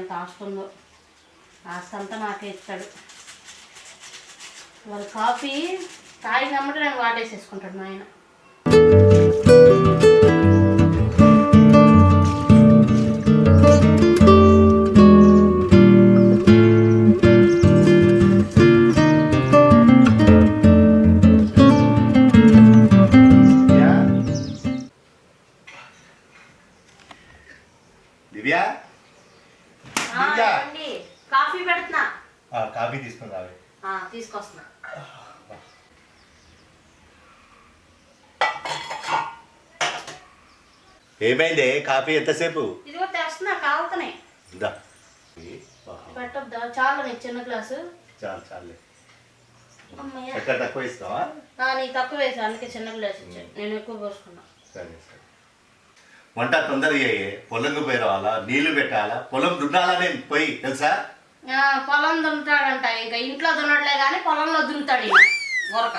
ఎంత ఆస్తి ఉందో, ఆస్తి అంతా నాకే ఇస్తాడు. వాళ్ళు కాఫీ తాగినమ్మటే నేను వాడేసేసుకుంటాడు మా ఆయన. దివ్యా, కాఫీ పెడుతున్నా. కాఫీ తీసుకుని తీసుకొస్తున్నా. ఏమైంది? కాఫీ ఎంతసేపు? ఇదిగో తెస్తున్నా, కావుతున్నాయి. పెట్టొద్దా? చాలు నీకు చిన్న గ్లాసు. చాలు చాలే. ఎక్కడ తక్కువ ఇస్తావా? నీకు తక్కువ వేసా, అందుకే చిన్న గ్లాస్ ఇచ్చాను. నేను ఎక్కువ పోసుకున్నా. సరే సరే. వంట తొందరగా అయ్యే. పొలంకు పోయి రావాలా, నీళ్లు పెట్టాలా, పొలం దున్నాలా? నేను పోయి తెలుసా? పొలం దున్నుతాడంట. ఇంకా ఇంట్లో దున్నట్లే కానీ పొలంలో దున్నుతాడు ఈయన గొరక.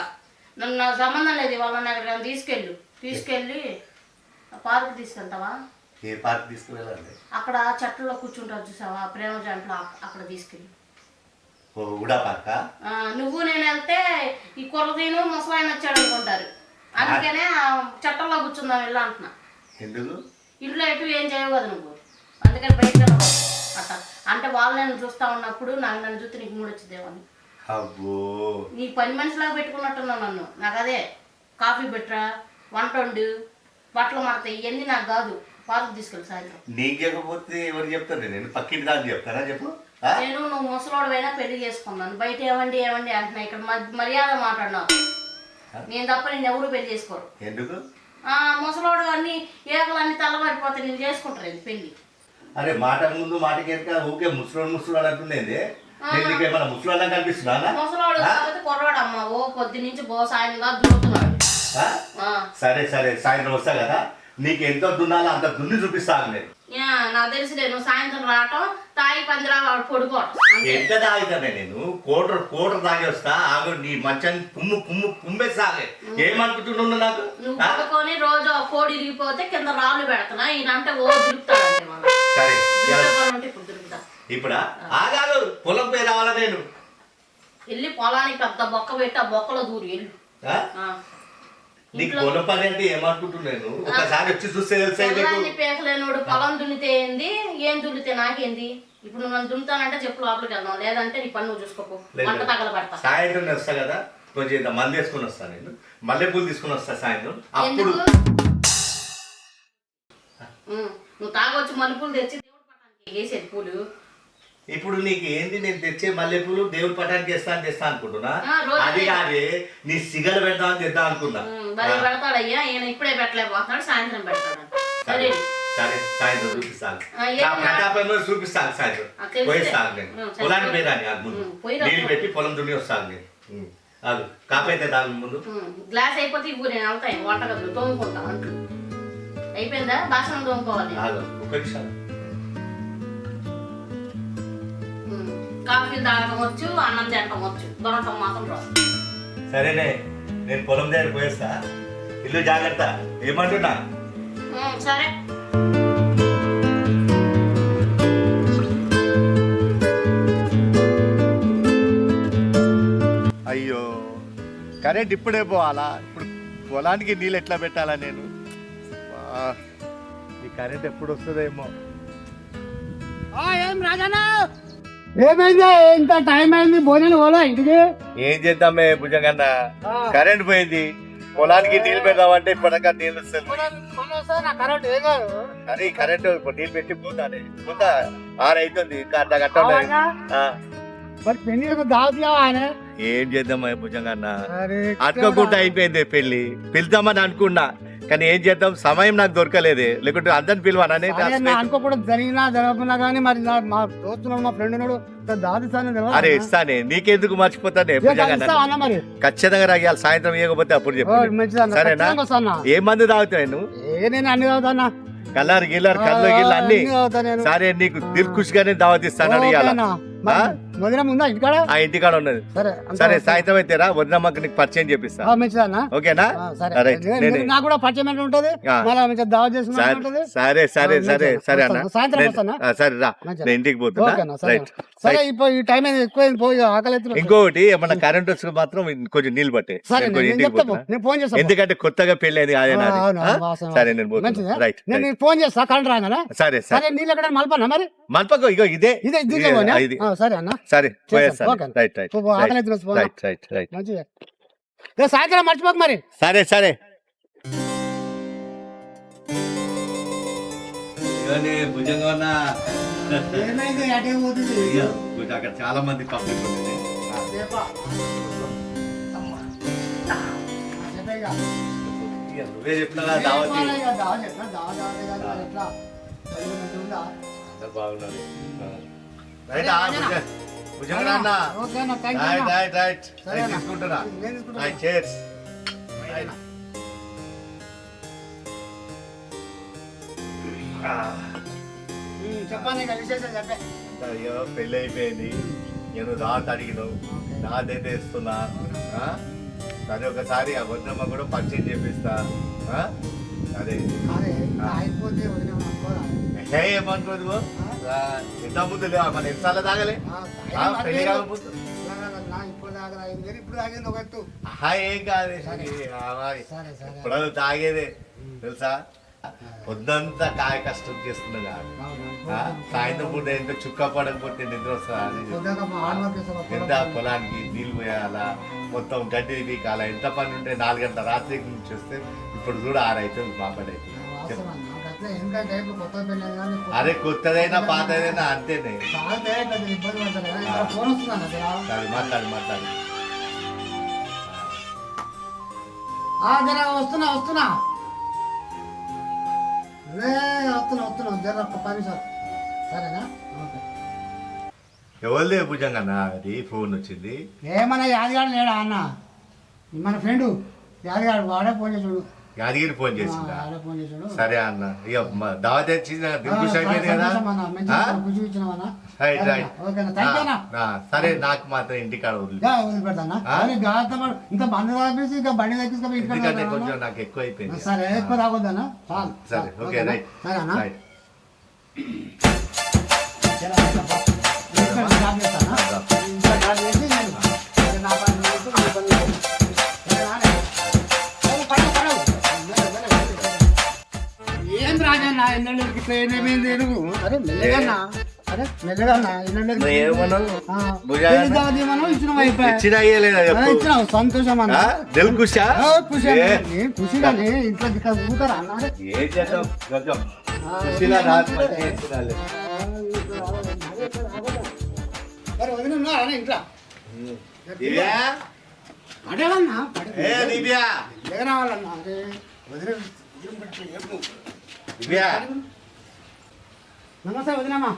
నన్ను సంబంధం లేదు. వాళ్ళని ఎక్కడికైనా తీసుకెళ్ళి పార్క్ తీసుకెళ్తావా? ఏ పార్క్ తీసుకువెళ్ళాలి? అక్కడ చెట్లలో కూర్చుంటారు చూసావా, ప్రేమ జంటలు, అక్కడ తీసుకెళ్ళి. ఉడా పార్కా? నువ్వు నేను వెళ్తే ఈ కుర్రదీను ముసలాయన వచ్చాడు అనుకుంటారు. అందుకనే చెట్టల్లో కూర్చుందాం వెళ్ళా అంటున్నా. ఎందుకు? ఇంట్లో ఎటు ఏం చేయవు కదా నువ్వు, అందుకని బయటకు వెళ్ళవు అట్ట. అంటే వాళ్ళు నేను చూస్తా ఉన్నప్పుడు నన్ను చూస్తే నీకు మూడు వచ్చిందేమని. అబ్బో, నీ పని మనిషిలాగా పెట్టుకున్నట్టున్నావు నన్ను. నాకు అదే కాఫీ పెట్టరా, వంట వండు, బట్టలు మారుతాయి, ఇవన్నీ నాకు కాదు. పార్కు తీసుకెళ్ళి సాయంత్రం. నీకు చెప్పకపోతే ఎవరు చెప్తాను? నేను పక్కింటి దాన్ని చెప్తారా? చెప్పు. నేను నువ్వు ముసలోడివైనా పెళ్లి చేసుకున్నాను. బయట ఏమండి అంటున్నా. ఇక్కడ మర్యాద మాట్లాడినావు. నేను తప్ప నేను ఎవరు పెళ్లి చేసుకోరు. ఎందుకు? ముసలోడు అన్ని ఏకలన్నీ తెల్లబడిపోతే నేను చేసుకుంటారు పెళ్లి. అరే మాట ముందు మాటకి ఊకే ముసలోడు అంటుండేది. ఏమన్నా ముసలోళ్ళ కనిపిస్తున్నా? ముసలోడు కాకపోతే కుర్రాడు అమ్మ. ఓ పొద్దు నుంచి సాయంగా దున్నుతున్నాడు. సరే సరే, సాయంత్రం వస్తా కదా, నీకు ఎంత దున్నాలో అంత దున్ని చూపిస్తాను నేను. నాకు తెలిసి నేను సాయంత్రం రావటం, తాగి పందిరా పడుకోవటం. ఎంత తాగుతానే నేను? కోటర్ తాగి వస్తా. ఆగు, నీ మంచాన్ని పుమ్మే సాగే. ఏమనుకుంటున్నావు నాకు? నువ్వు పడుకొని రోజు కోడి ఇరిగిపోతే కింద రాళ్ళు పెడుతున్నా. ఈయనంటే ఓ దురుకుతాడంటే. సరే ఇప్పుడు దురుకుతా. ఇప్పుడా? ఆగాదు, పొలం పోయి రావాలా నేను. వెళ్ళి పొలానికి పెద్ద బొక్క పెట్టి ఆ బొక్కలో దూరి వెళ్ళు. నీకు పొలం పని అంటే ఏమనుకుంటున్నాను? ఒకసారి వచ్చి చూస్తే తెలుసా? పేకలేనోడు పొలం దున్నితే ఏంది, ఏం దున్నితే నాకేంది? ఇప్పుడు నువ్వు నన్ను దున్నుతానంటే చెప్పు లోపలికి వెళ్దాం, లేదంటే నీ పని నువ్వు చూసుకోపో. వంట తగల పెడతా. సాయంత్రం వస్తా కదా, కొంచెం ఇంత మంది వేసుకుని వస్తాను. నేను మల్లెపూలు తీసుకుని వస్తా సాయంత్రం. అప్పుడు నువ్వు తాగొచ్చి మల్లెపూలు తెచ్చి దేవుడి పటానికి వేసేది పూలు. ఇప్పుడు నీకు ఏంది? నేను తెచ్చే మల్లెపూలు దేవుడి పటానికి తెస్తా అనుకుంటున్నా. అది కాదే, నీ సిగలు పెడతామని తెద్దాం అనుకున్నా. పెడతాడయ్యా, ఈయన ఇప్పుడే పెట్టలేకపోతున్నాడు, సాయంత్రం పెడతాడు. సరే సరే, సాయంత్రం చూపిస్తాను. ప్రతాపంలో చూపిస్తాను. సాయంత్రం పోయిస్తాను నేను. పొలానికి పోయిరాని అది ముందు నీళ్ళు పెట్టి పొలం దున్ని వస్తాను నేను. అది కాపీ అయితే తాగు ముందు. గ్లాస్ అయిపోతే ఇప్పుడు నేను వెళ్తాను వంటగదిలో తోముకుంటా. అంట్లు అయిపోయిందా? బాసన తోముకోవాలి. ఒక నిమిషం. కాఫీ తాగడం వచ్చు, అన్నం తినటం వచ్చు, దొరకటం మాత్రం రాదు. సరేనే, నేను పొలం దగ్గర పోయేస్తా. ఇల్లు జాగ్రత్త. ఏమంటున్నా? సరే. అయ్యో, కరెంట్ ఇప్పుడే పోవాలా? ఇప్పుడు పొలానికి నీళ్ళు ఎట్లా పెట్టాలా నేను? ఈ కరెంట్ ఎప్పుడు వస్తుందేమో. ఏం రాజానా, ఏమైంది? ఇంత టైం అయింది, భోజనం పోలా ఇంటికి? ఏం చేద్దామే భుజంగన్న, కరెంట్ పోయింది. పొలానికి నీళ్ళు పెడదామంటే ఇప్పటికా నీళ్ళు వస్తుంది. అరే కరెంట్ ఇప్పుడు నీళ్ళు పెట్టి పోతానే పోతా 6 అవుతుంది. ఇంకా అర్ధ గంట మరి పెళ్లి దావత్ ఆయన. ఏం చేద్దామా భుజంగన్న, అనుకోకుండా అయిపోయింది పెళ్లి. పిలుద్దామని అనుకున్నా, కానీ ఏం చేద్దాం, సమయం నాకు దొరకలేదే. లేకుంటే అందరిని పిలవానని అనుకోకుండా జరిగినా జరగకున్నా కానీ మరి మా దోస్తులు మా ఫ్రెండ్ దాదిస్తాను. అరే ఇస్తానే, నీకెందుకు మర్చిపోతానే భుజంగన్న. ఖచ్చితంగా రాగాలి. సాయంత్రం ఇవ్వకపోతే అప్పుడు చెప్పు. సరేనా? ఏ మంది తాగుతావు నువ్వు? నేను అన్ని తాగుతానా, కలర్ గిల్లర్ కళ్ళు గిల్ల అన్ని. సరే, నీకు దిల్ ఖుషిగానే దావత్ ఇస్తాను. వదిన ఉందా ఇంటికాడ? ఆ ఇంటికాడ ఉన్నది. సరే సరే సాయంత్రం అయితే రా, వదినమ్మకి నీకు పరిచయం చేపిస్తా. మంచిదన్నా. ఓకేనా? సరే నాకు కూడా పరిచయం ఏంటి ఉంటది, మళ్ళీ మంచిగా దావత్ చేసుకుంటా. సరే సరే సరే సరే అన్న, సాయంత్రం వస్తానా? సరే రా, నేను ఇంటికి పోతున్నా. రైట్. సరే ఇప్పుడు ఈ టైం ఎక్కువ పోయి ఆకలి. ఇంకొకటి ఏమన్నా కరెంట్ వచ్చి మాత్రం కొంచెం నీళ్ళు పట్టే. నేను ఫోన్ చేస్తాను, ఎందుకంటే కొత్తగా పెళ్లి అయింది. సరే నేను పోతున్నా. రైట్. నేను ఫోన్ చేస్తా కరెంట్ రాగానే. సరే సరే నీళ్ళు ఎక్కడ మలపన్నా మరి? మల్పకో, ఇగో ఇదే ఇది. సరే అన్న, సరే రైట్ రైట్ ఆకలి రైట్ రైట్ రైట్. మంచిగా సాయంత్రం మర్చిపోక మరి. సరే సరే. భుజంగా ఉన్నా అక్కడ చాలా మంది పబ్లిక్ ఉంటుంది. నువ్వే చెప్పినా బాగున్నది. తీసుకుంటున్నా. అయ్యో పెళ్ళి అయిపోయింది, నేను దాత అడిగినావు, దాతైతే ఇస్తున్నా. సరే ఒకసారి ఆ వదినమ్మ కూడా పరిచయం చేపిస్తా. అదే ఏమనుకోదు, ఎంత ముందు మన ఎన్నిసార్లు తాగలే పెళ్లి కాకపోతే. ఏం కాదు, ఇప్పుడు తాగేదే తెలుసా. పొద్దంతా కాయ కష్టం చేస్తున్నా కాదు, సాయంత్రం పూట ఎంత చుక్క పడకపోతే నిద్ర వస్తుందా? ఎంత పొలానికి నీళ్ళు పోయాలా, మొత్తం గడ్డి పీకాలా, ఎంత పని ఉంటే 4 గంటల రాత్రి నుంచి వస్తే ఇప్పుడు చూడ 6 అవుతుంది, మా పని అయితే. అరే కొత్తదైనా పాతదైనా అంతేనే. మాట్లాడు మాట్లాడు. వస్తున్నా వస్తున్నా జర ఒక్క 10 నిమిషాలు. సరేనా? ఎవరిదే భుజంగా అది ఫోన్ వచ్చింది? ఏమన్నా యాదగాడు లేడా అన్న, మన ఫ్రెండు యాదగాడు, వాడే ఫోన్ చేసాడు. యాదగిరి ఫోన్ చేసిందా? సరే అన్న, ఇక దావత్ అయిపోయింది కదా. సరే నాకు మాత్రం ఇంటికాడ వదిలిపెడతానా? ఇంకా బండి ఆపేసి ఇంకా బండి ఎందుకంటే కొంచెం నాకు ఎక్కువ అయిపోయింది. సరే ఎక్కువ రావద్దనా? సరే ఓకే రైట్. సరే అన్న. ఏం రాజన్న ఎన్నెళ్ళకి ట్రైన్ ఏమైంది? అరే మెల్లగన్నా, అరే మెల్లగన్నా ఇచ్చినావు సంతోషం అన్న. ఖుషిగానే ఇంట్లో ఊతారా అన్న? వదిలిన్నా ఇంట్లో అడేవన్నా రావాలన్నా. అదే వదిలే. నమస్తే వదినమ్మా.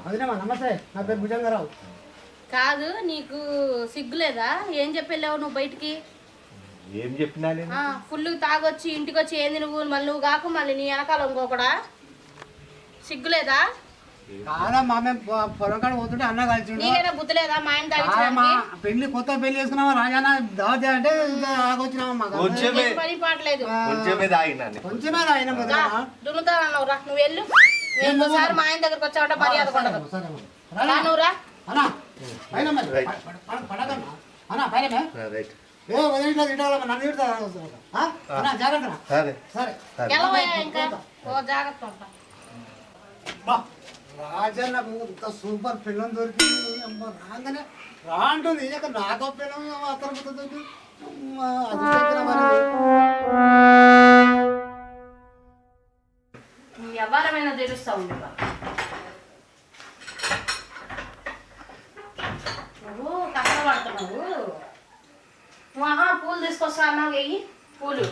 వదినమ్మా నమస్తే, నా పేరు భుజంగారావు. కాదు, నీకు సిగ్గులేదా? ఏం చెప్పెళ్ళావు నువ్వు బయటికి? ఏం చెప్పినా ఫుల్ తాగొచ్చి ఇంటికి వచ్చి ఏంది నువ్వు? మళ్ళీ నువ్వు కాక మళ్ళీ నీ వెనకాల ఇంకొకడా? సిగ్గులేదా? కాదమ్మా, మేము పొలం కాడ పోతుంటే అన్న కలిసి బుద్ధలేదా? మా ఆయన పెళ్లి కొత్త పెళ్లి చేసుకున్నావా రాజానా? దావతి అంటే ఆగొచ్చినావమ్మా. పని పాటలేదు, కొంచెమే తాగినా దున్నుతానన్నావురా. నువ్వు వెళ్ళు, ఇంకోసారి మా ఆయన దగ్గరకు వచ్చావంటే మర్యాద ఉండదు. నువ్వు రా జాగ్రత్త ఉంటా. రాజన్న ఇంత సూపర్ పిల్లం దొరికింది. రాగానే రా అంటుంది, నాకో పిల్లం అతను ఎవరమైనా తెలుస్తా ఉంది. నువ్వు కష్టపడుతున్నావు. మహా పూలు తీసుకొస్తా అన్నావు, వెయ్యి పూలు.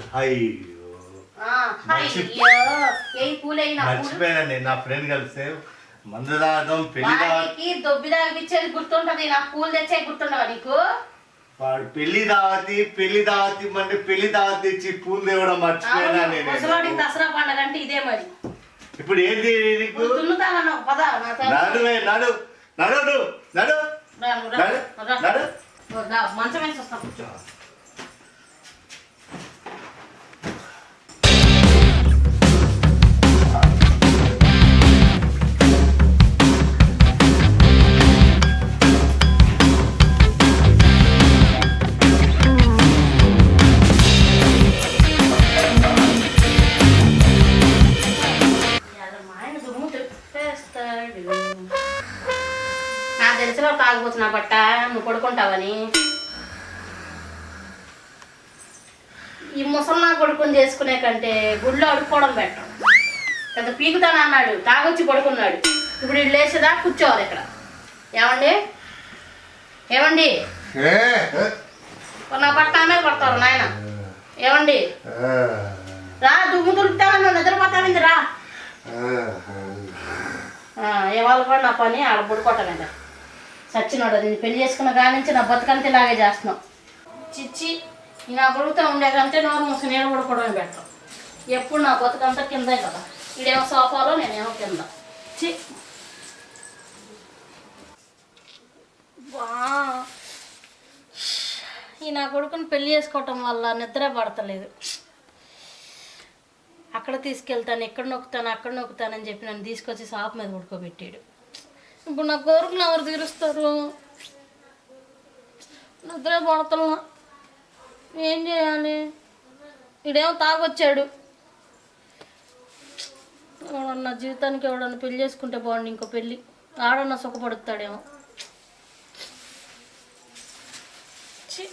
మర్చిపోయానండి, నా ఫ్రెండ్ కలిస్తే మందు తాగడం పెళ్లి దొబ్బి తాగిచ్చేది గుర్తుంటది, నాకు పూలు తెచ్చే గుర్తుండవా నీకు? వాడు పెళ్లి దావతి అంటే పెళ్లి దావతి ఇచ్చి పూలు తేవడం మర్చిపోయినా. దసరా పండుగ అంటే ఇదే మరి. ఇప్పుడు ఏంటి నీకు? దున్నుతానన్నావు పద నడువే నడు నడు నువ్వు, నడు నడు. మంచం వేసి వస్తా కూర్చో. నాకు తెలిసిన కాకపోతున్నా బట్ట నువ్వు పడుకుంటావని ఈ ముసల్నా కొడుకుని చేసుకునే కంటే గుళ్ళో అడుక్కోవడం బెటర్. పెద్ద పీకుతాను అన్నాడు, తాగొచ్చి పడుకున్నాడు. ఇప్పుడు వీళ్ళు లేచేదా కూర్చోవాలి ఇక్కడ. ఏమండి ఏమండి నా పట్ట మీద పడతారు నాయన. ఏమండి రా, దుమ్ము దులుపుతాను, నిద్రపోతావింది రా. ఇవాళ కూడా నా పని ఆడ పడుకోవటమేట. సచ్చినోడు నేను పెళ్లి చేసుకున్న కాడి నుంచి నా బతుకంతా ఇలాగే చేస్తున్నాం. చిచ్చి నా కొడుకుతో ఉండే కంటే నోరు మూసి నీళ్ళు పడుకోవడమే పెడతాం. ఎప్పుడు నా బతుకంతా కిందే కదా, ఇదేమో సోఫాలో నేనేమో కింద. చి ఈ నా కొడుకుని పెళ్లి చేసుకోవటం వల్ల నిద్ర పడతలేదు. అక్కడ తీసుకెళ్తాను, ఇక్కడ నొక్కుతాను, అక్కడ నొక్కుతానని చెప్పి నన్ను తీసుకొచ్చి షాప్ మీద పడుకోబెట్టాడు. ఇప్పుడు నా కోరికలు ఎవరు తీరుస్తారు? నిద్ర పడతలు ఏం చేయాలి? ఇడేమో తాగొచ్చాడు. ఎవడన్నా జీవితానికి ఎవడన్నా పెళ్లి చేసుకుంటే బాగుండు, ఇంకో పెళ్ళి ఆడన్నా సుఖపడుతాడేమో. ఛీ